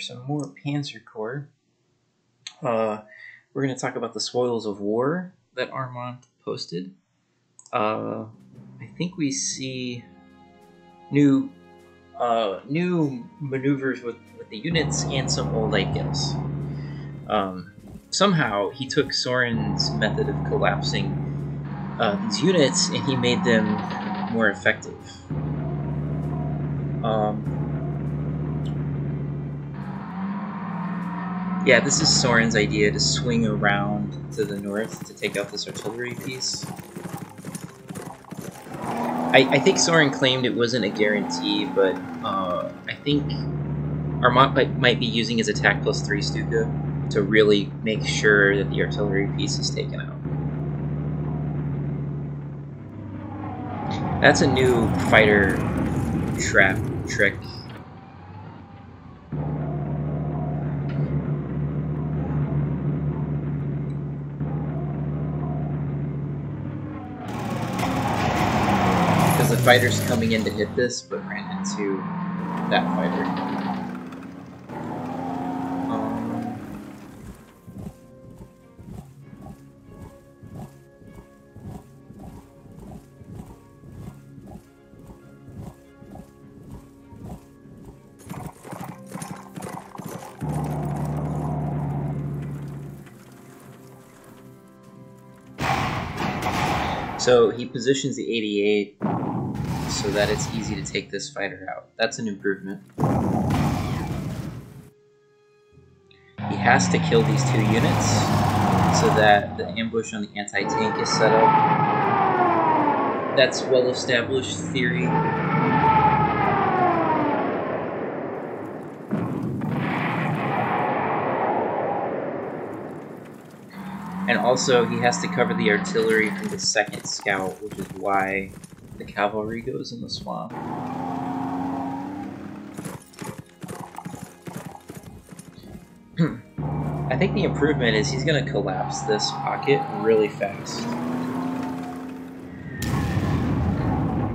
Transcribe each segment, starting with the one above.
some more Panzer Corps. We're going to talk about the spoils of war that Armand posted. I think we see new maneuvers with the units and some old ideas. Somehow he took Soren's method of collapsing these units and he made them more effective. Yeah, this is Soren's idea to swing around to the north to take out this artillery piece. I think Soren claimed it wasn't a guarantee, but I think Armand might be using his attack +3 Stuka to really make sure that the artillery piece is taken out. That's a new fighter trap trick. Because the fighter's coming in to hit this, but ran into that fighter. So he positions the 88 so that it's easy to take this fighter out. That's an improvement. He has to kill these 2 units so that the ambush on the anti-tank is set up. That's well-established theory. And also, he has to cover the artillery from the 2nd scout, which is why the cavalry goes in the swamp. I think the improvement is he's going to collapse this pocket really fast.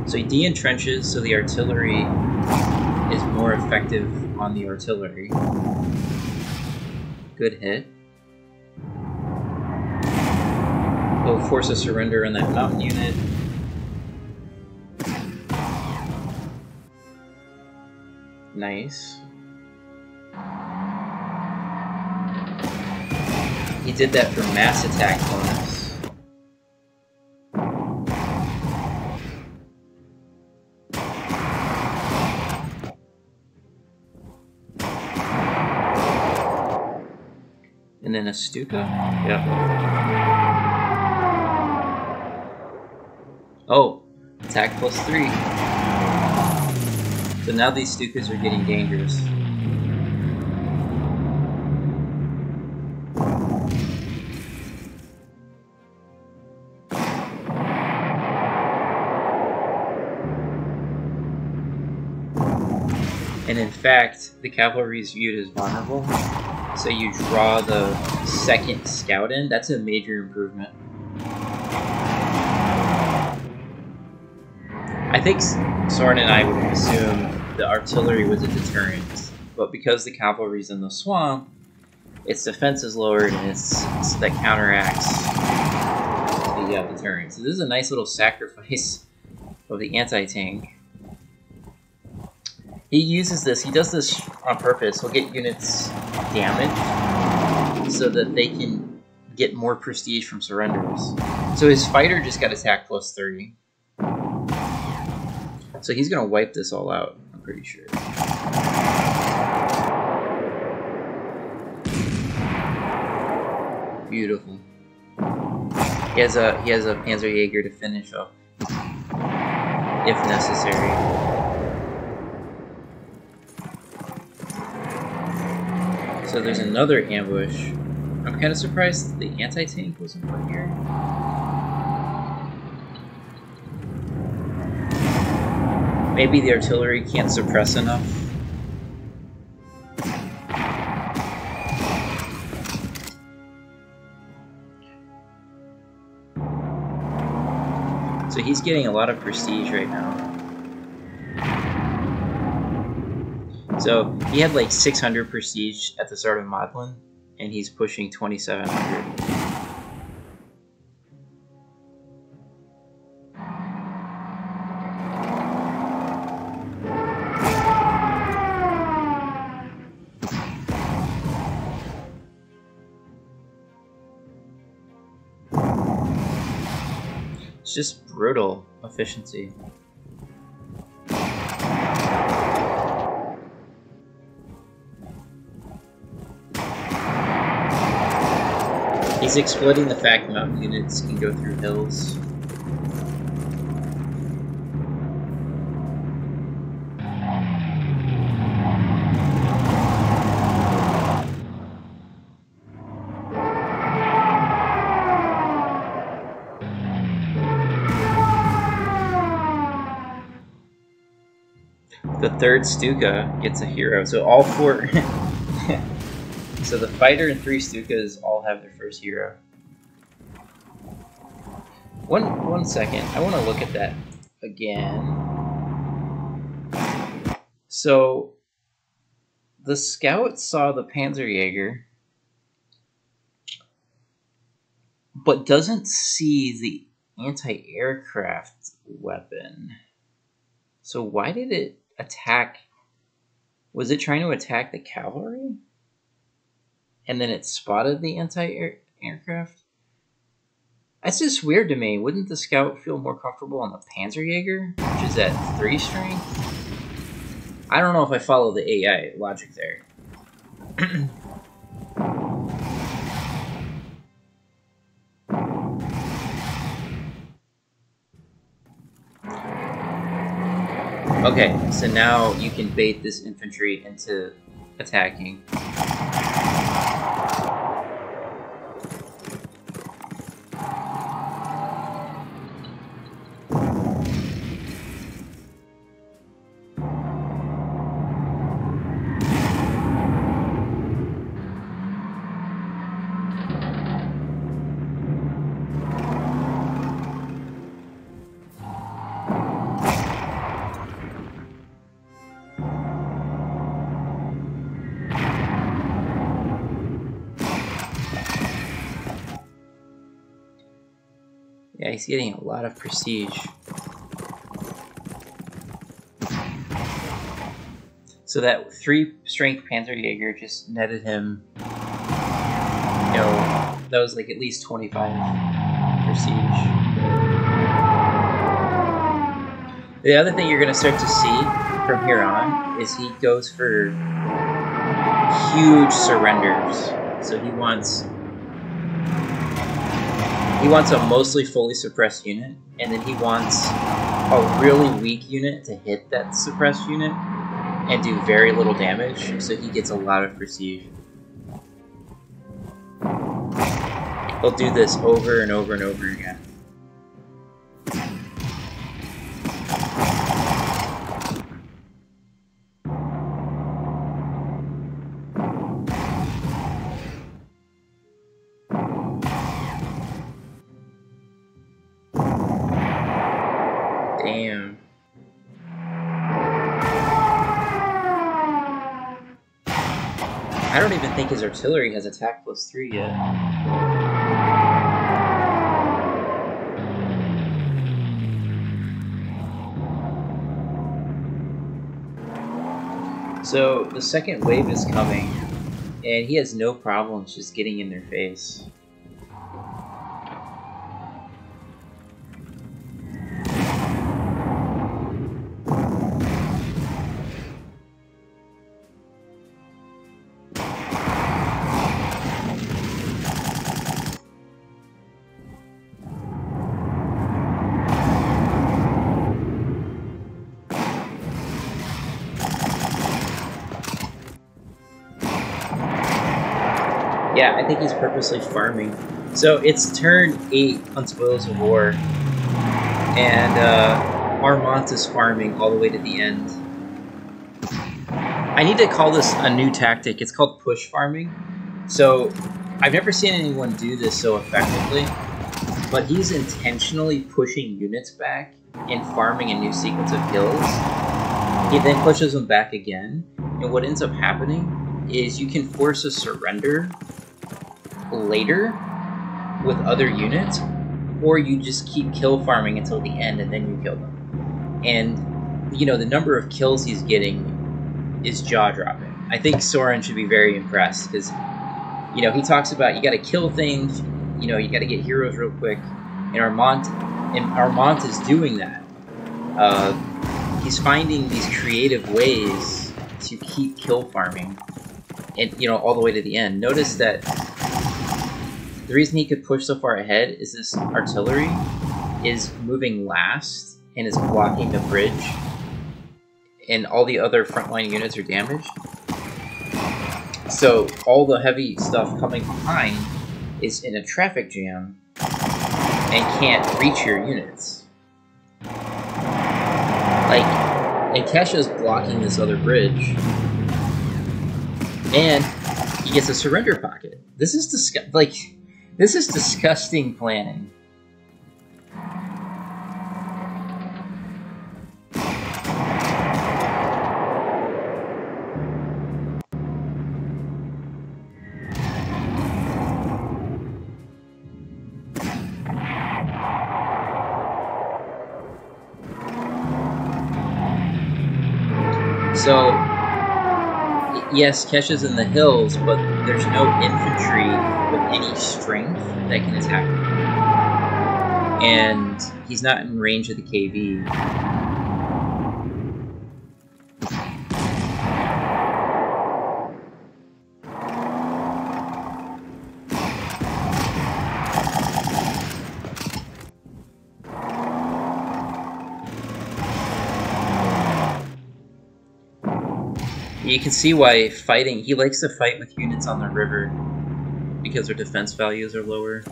So he de-entrenches so the artillery is more effective on the artillery. Good hit. He'll force a surrender in that mountain unit. Nice. He did that for mass attack bonus. And then a Stuka? Yep. Oh, attack +3. So now these Stukas are getting dangerous. And in fact, the cavalry is viewed as vulnerable. So you draw the 2nd scout in. That's a major improvement. I think Soren and I would assume the artillery was a deterrent, but because the cavalry's in the swamp, its defense is lowered and that counteracts the deterrent. So this is a nice little sacrifice of the anti-tank. He uses this, he does this on purpose. He'll get units damaged so that they can get more prestige from surrenders. So his fighter just got attack +30. So he's going to wipe this all out, I'm pretty sure. Beautiful. He has a Panzerjäger to finish up, if necessary. So there's another ambush. I'm kind of surprised the anti-tank wasn't put here. Maybe the artillery can't suppress enough. So he's getting a lot of prestige right now. So he had like 600 prestige at the start of Modlin, and he's pushing 2,700. It's just brutal efficiency. He's exploiting the fact mountain units can go through hills. The third Stuka gets a hero, so all four. So the fighter and 3 Stukas all have their first hero. One second, I want to look at that again. So the scout saw the Panzerjäger, but doesn't see the anti-aircraft weapon. So why did it attack? Was it trying to attack the cavalry? And then it spotted the anti-aircraft? That's just weird to me. Wouldn't the scout feel more comfortable on the Panzerjäger, which is at 3 strength? I don't know if I follow the AI logic there. Okay, so now you can bait this infantry into attacking. Yeah, he's getting a lot of prestige. So that 3 strength Panzerjäger just netted him, you know, that was like at least 25 prestige. The other thing you're going to start to see from here on is he goes for huge surrenders. So he wants a mostly fully suppressed unit, and then he wants a really weak unit to hit that suppressed unit and do very little damage, so he gets a lot of prestige. He'll do this over and over and over again. Damn. I don't even think his artillery has attack +3 yet. So the second wave is coming, and he has no problems just getting in their face. Yeah, I think he's purposely farming. So it's turn 8 on Spoils of War, and Armont is farming all the way to the end. I need to call this a new tactic. It's called push farming. So I've never seen anyone do this so effectively, but he's intentionally pushing units back and farming a new sequence of hills He then pushes them back again, and what ends up happening is you can force a surrender later with other units, or you just keep kill farming until the end and then you kill them. And, you know, the number of kills he's getting is jaw-dropping. I think Soren should be very impressed, because, you know, he talks about you gotta kill things, you know, you gotta get heroes real quick, and Armont is doing that. He's finding these creative ways to keep kill farming, and, you know, all the way to the end. Notice that the reason he could push so far ahead is this artillery is moving last and is blocking the bridge, and all the other frontline units are damaged. So all the heavy stuff coming behind is in a traffic jam and can't reach your units. Like, and Kesha's blocking this other bridge, and he gets a surrender pocket. This is disgusting planning. So, yes, Kesha's in the hills, but there's no infantry with any strength that can attack him. And he's not in range of the KV. You can see why he likes to fight with units on the river, because their defense values are lower.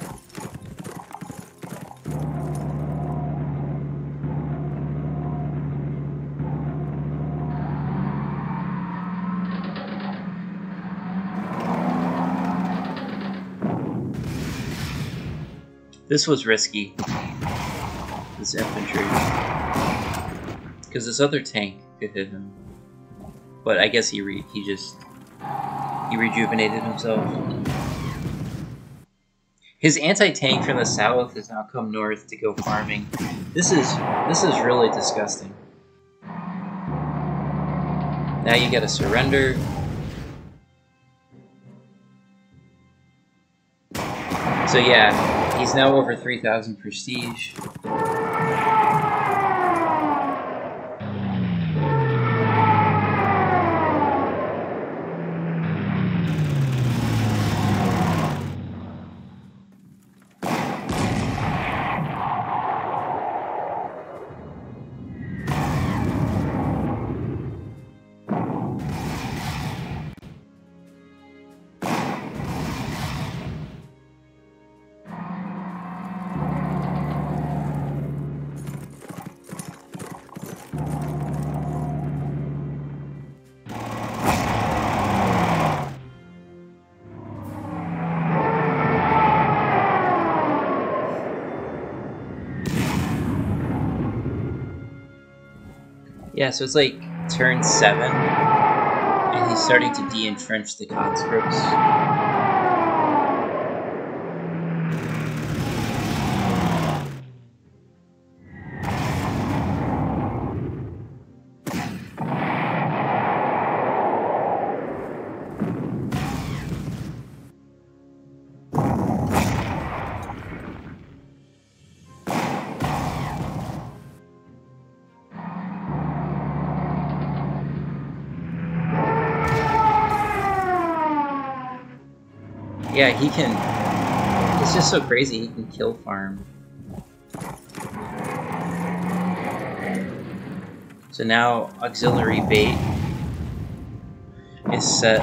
This was risky, this infantry, because this other tank could hit him. But I guess he rejuvenated himself. His anti-tank from the south has now come north to go farming. This is really disgusting. Now you gotta surrender. So yeah, he's now over 3,000 prestige. Yeah, so it's like turn 7, and he's starting to de-entrench the conscripts. Yeah, he can... It's just so crazy, he can kill farm. So now auxiliary bait is set.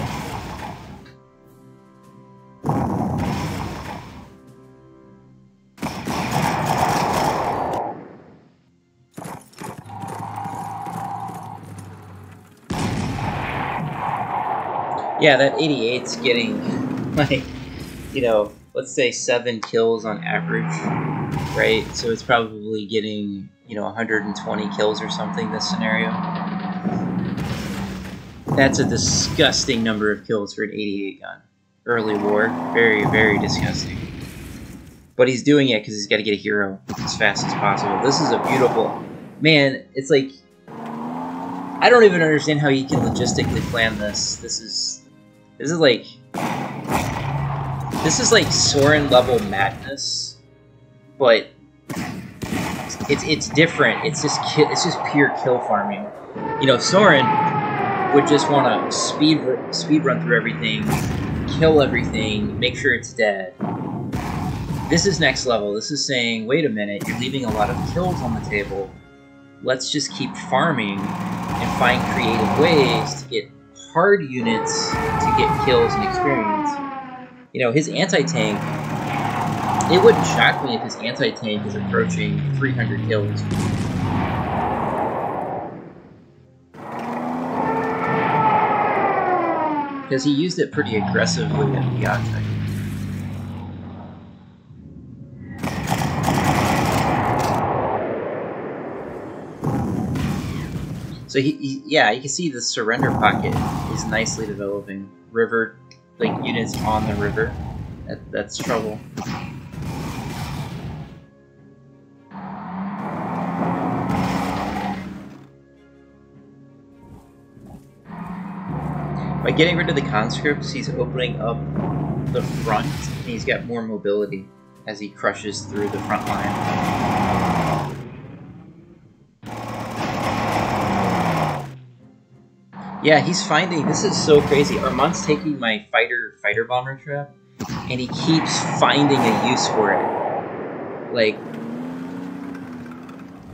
Yeah, that 88's getting, like, you know, let's say 7 kills on average, right? So it's probably getting, you know, 120 kills or something this scenario. That's a disgusting number of kills for an 88 gun. Early war. Very, very disgusting. But he's doing it because he's got to get a hero as fast as possible. This is a beautiful... Man, it's like... I don't even understand how he can logistically plan this. This is like... This is like Soren level madness, but it's different. It's just pure kill farming. You know, Soren would just want to speed run through everything, kill everything, make sure it's dead. This is next level. This is saying, wait a minute, you're leaving a lot of kills on the table. Let's just keep farming and find creative ways to get hard units to get kills and experience. You know, his anti-tank, it wouldn't shock me if his anti-tank is approaching 300 kills. Because he used it pretty aggressively at the object. So yeah, you can see the surrender pocket is nicely developing. River, like units on the river, that's trouble. By getting rid of the conscripts, he's opening up the front, and he's got more mobility as he crushes through the front line. Yeah, he's finding... This is so crazy. Armand's taking my fighter bomber trap, and he keeps finding a use for it.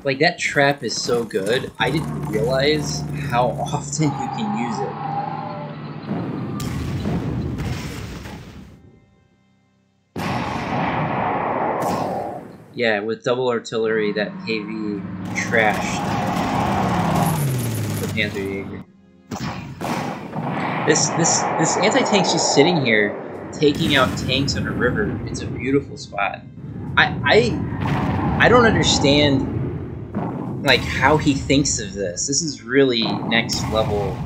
Like that trap is so good, I didn't realize how often you can use it. Yeah, with double artillery, that KV trashed the Panzerjäger. This anti-tank's just sitting here, taking out tanks on a river. It's a beautiful spot. I don't understand, like, how he thinks of this. This is really next level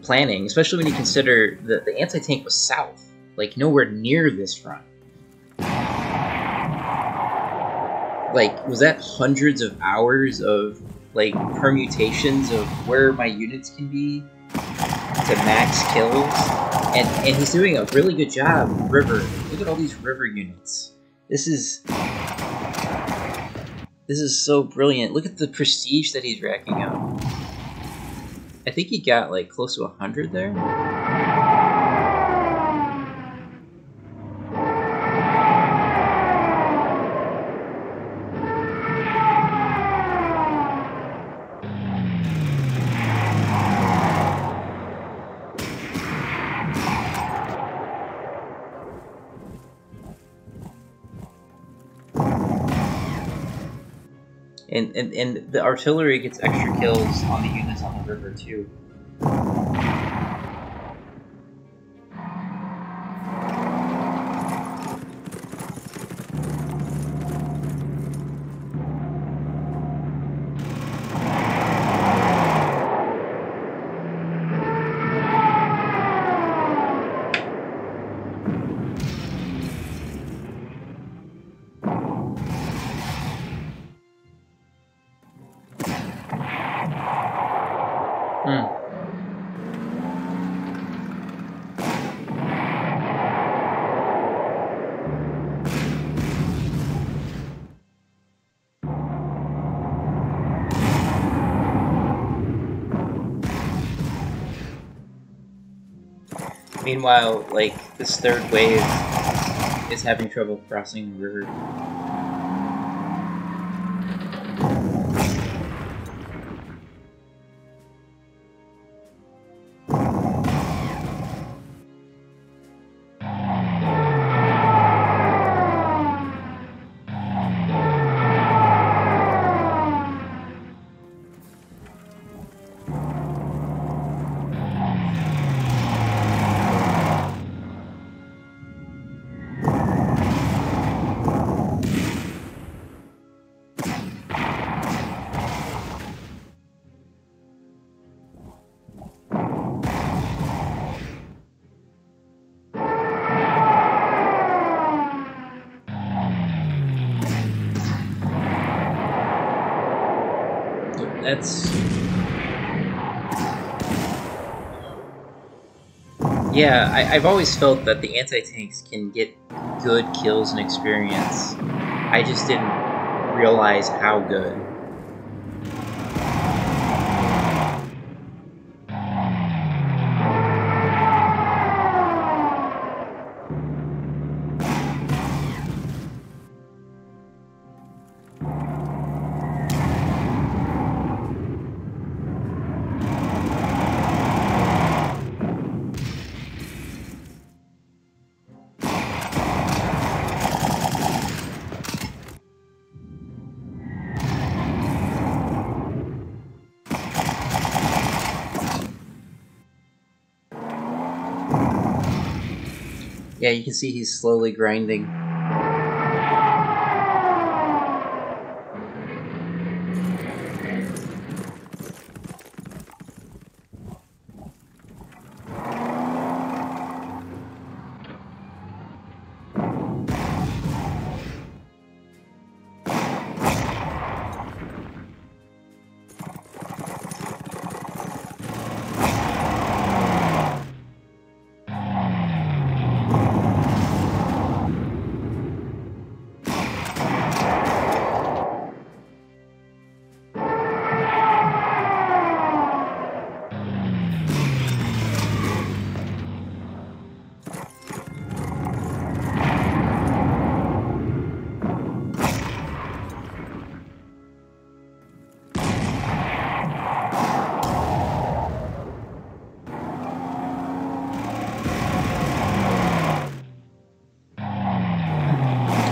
planning, especially when you consider that the anti-tank was south, like nowhere near this front. Like, was that hundreds of hours of, like, permutations of where my units can be to max kills? And he's doing a really good job. River. Look at all these river units. This is so brilliant. Look at the prestige that he's racking up. I think he got, like, close to 100 there. And the artillery gets extra kills on the units on the river too. Meanwhile, like, this third wave is having trouble crossing the river. that's... Yeah, I've always felt that the anti-tanks can get good kills and experience. I just didn't realize how good. Yeah, you can see he's slowly grinding.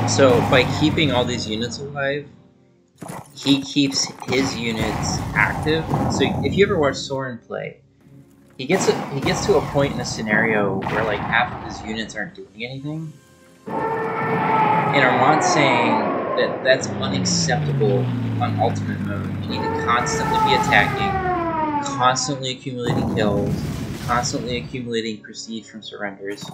So by keeping all these units alive, he keeps his units active. So if you ever watch Soren play, he gets to a point in a scenario where like half of his units aren't doing anything. And Armand's saying that that's unacceptable on ultimate mode. You need to constantly be attacking, constantly accumulating kills, constantly accumulating prestige from surrenders.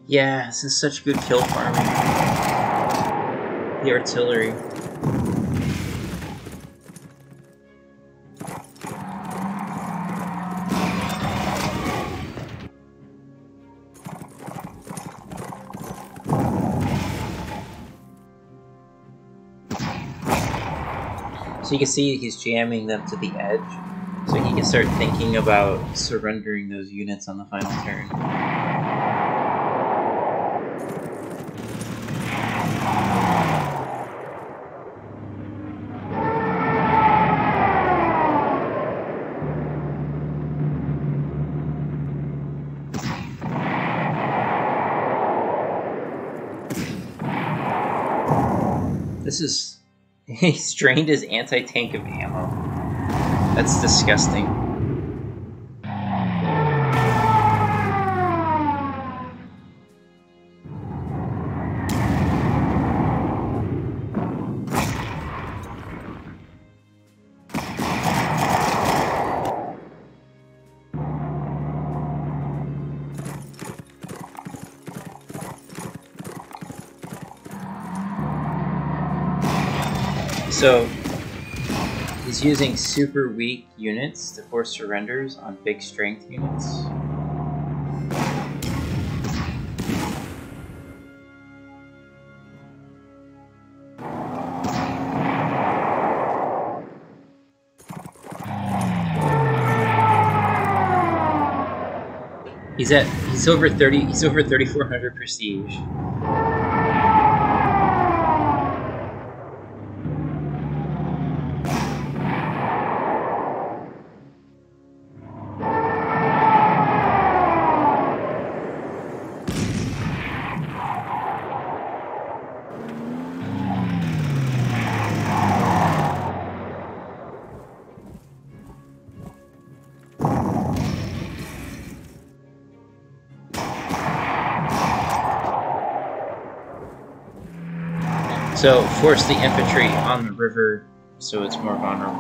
Yeah, this is such good kill farming. The artillery. So you can see he's jamming them to the edge, so he can start thinking about surrendering those units on the final turn. This is... He's drained his anti-tank of ammo. That's disgusting. So, he's using super weak units to force surrenders on big strength units. He's over 3,400 prestige. So, force the infantry on the river so it's more vulnerable.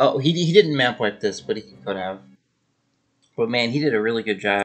Oh, he didn't map wipe this, but he could have. But man, he did a really good job.